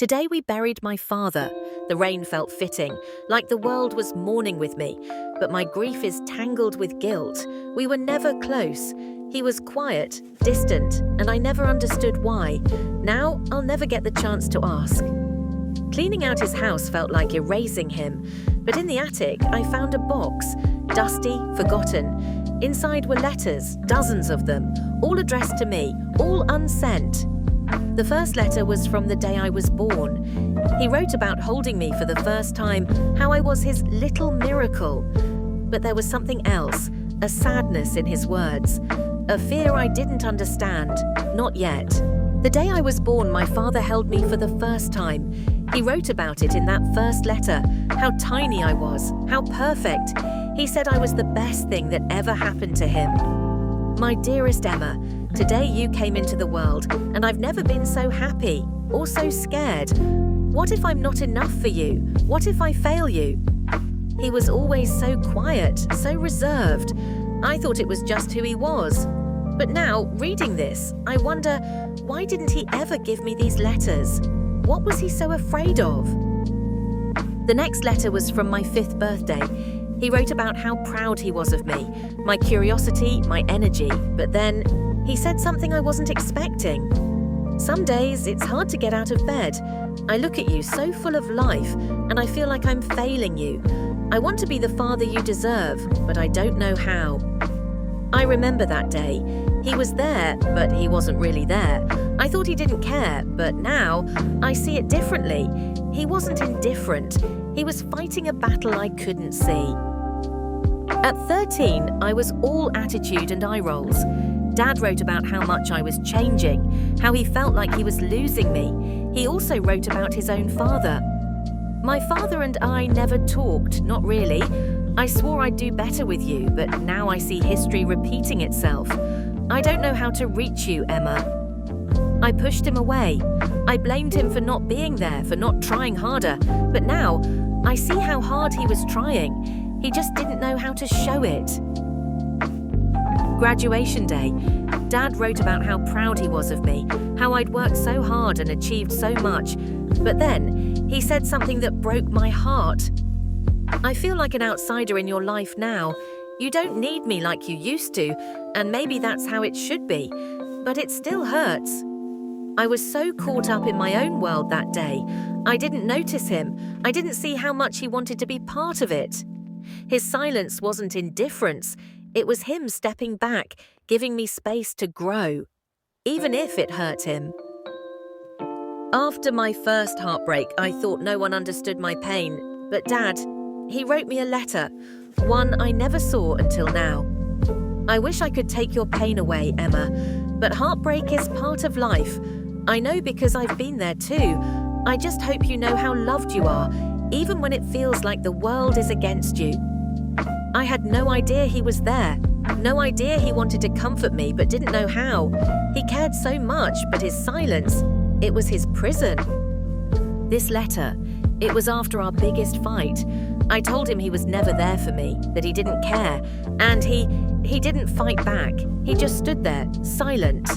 Today we buried my father. The rain felt fitting, like the world was mourning with me. But my grief is tangled with guilt. We were never close. He was quiet, distant, and I never understood why. Now I'll never get the chance to ask. Cleaning out his house felt like erasing him. But in the attic, I found a box, dusty, forgotten. Inside were letters, dozens of them, all addressed to me, all unsent. The first letter was from the day I was born. He wrote about holding me for the first time, how I was his little miracle. But there was something else, a sadness in his words, a fear I didn't understand, not yet. The day I was born, my father held me for the first time. He wrote about it in that first letter, how tiny I was, how perfect. He said I was the best thing that ever happened to him. My dearest Emma, today you came into the world, and I've never been so happy or so scared. What if I'm not enough for you? What if I fail you? He was always so quiet, so reserved. I thought it was just who he was. But now, reading this, I wonder, why didn't he ever give me these letters? What was he so afraid of? The next letter was from my 5th birthday. He wrote about how proud he was of me, my curiosity, my energy, but then he said something I wasn't expecting. Some days it's hard to get out of bed. I look at you so full of life, and I feel like I'm failing you. I want to be the father you deserve, but I don't know how. I remember that day. He was there, but he wasn't really there. I thought he didn't care, but now I see it differently. He wasn't indifferent. He was fighting a battle I couldn't see. At 13, I was all attitude and eye rolls. Dad wrote about how much I was changing, how he felt like he was losing me. He also wrote about his own father. My father and I never talked, not really. I swore I'd do better with you, but now I see history repeating itself. I don't know how to reach you, Emma. I pushed him away. I blamed him for not being there, for not trying harder. But now, I see how hard he was trying. He just didn't know how to show it. Graduation day. Dad wrote about how proud he was of me, how I'd worked so hard and achieved so much. But then, he said something that broke my heart. I feel like an outsider in your life now. You don't need me like you used to, and maybe that's how it should be. But it still hurts. I was so caught up in my own world that day. I didn't notice him. I didn't see how much he wanted to be part of it. His silence wasn't indifference. It was him stepping back, giving me space to grow, even if it hurt him. After my first heartbreak, I thought no one understood my pain. But Dad, he wrote me a letter, one I never saw until now. I wish I could take your pain away, Emma, but heartbreak is part of life. I know because I've been there too. I just hope you know how loved you are, even when it feels like the world is against you. I had no idea he was there, no idea he wanted to comfort me but didn't know how. He cared so much, but his silence, it was his prison. This letter, it was after our biggest fight. I told him he was never there for me, that he didn't care, and he didn't fight back. He just stood there, silent.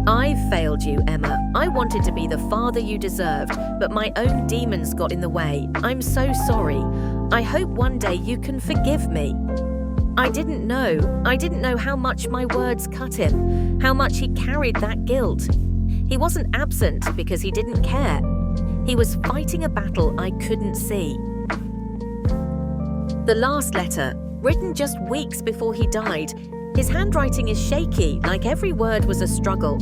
I've failed you, Emma. I wanted to be the father you deserved, but my own demons got in the way. I'm so sorry. I hope one day you can forgive me. I didn't know how much my words cut him, how much he carried that guilt. He wasn't absent because he didn't care. He was fighting a battle I couldn't see. The last letter, written just weeks before he died, his handwriting is shaky, like every word was a struggle.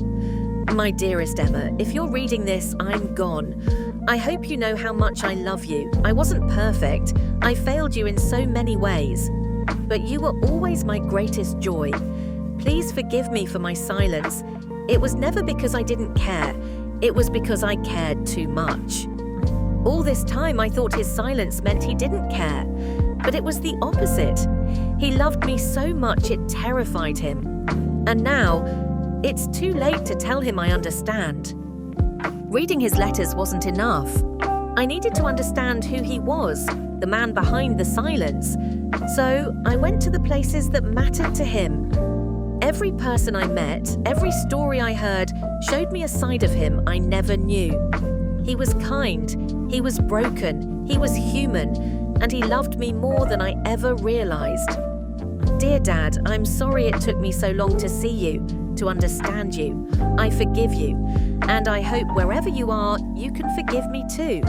My dearest Emma, if you're reading this, I'm gone. I hope you know how much I love you. I wasn't perfect. I failed you in so many ways. But you were always my greatest joy. Please forgive me for my silence. It was never because I didn't care. It was because I cared too much. All this time I thought his silence meant he didn't care. But it was the opposite. He loved me so much it terrified him. And now, it's too late to tell him I understand. Reading his letters wasn't enough. I needed to understand who he was, the man behind the silence. So I went to the places that mattered to him. Every person I met, every story I heard, showed me a side of him I never knew. He was kind, he was broken, he was human, and he loved me more than I ever realized. Dear Dad, I'm sorry it took me so long to see you, to understand you. I forgive you, and I hope wherever you are, you can forgive me too.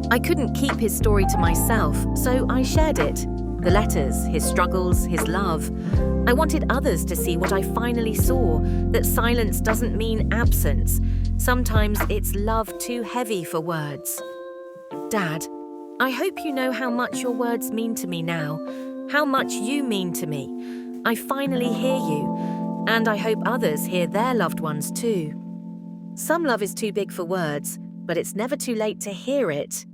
I couldn't keep his story to myself, so I shared it. The letters, his struggles, his love. I wanted others to see what I finally saw, that silence doesn't mean absence. Sometimes it's love too heavy for words. Dad, I hope you know how much your words mean to me now, how much you mean to me. I finally hear you, and I hope others hear their loved ones too. Some love is too big for words, but it's never too late to hear it.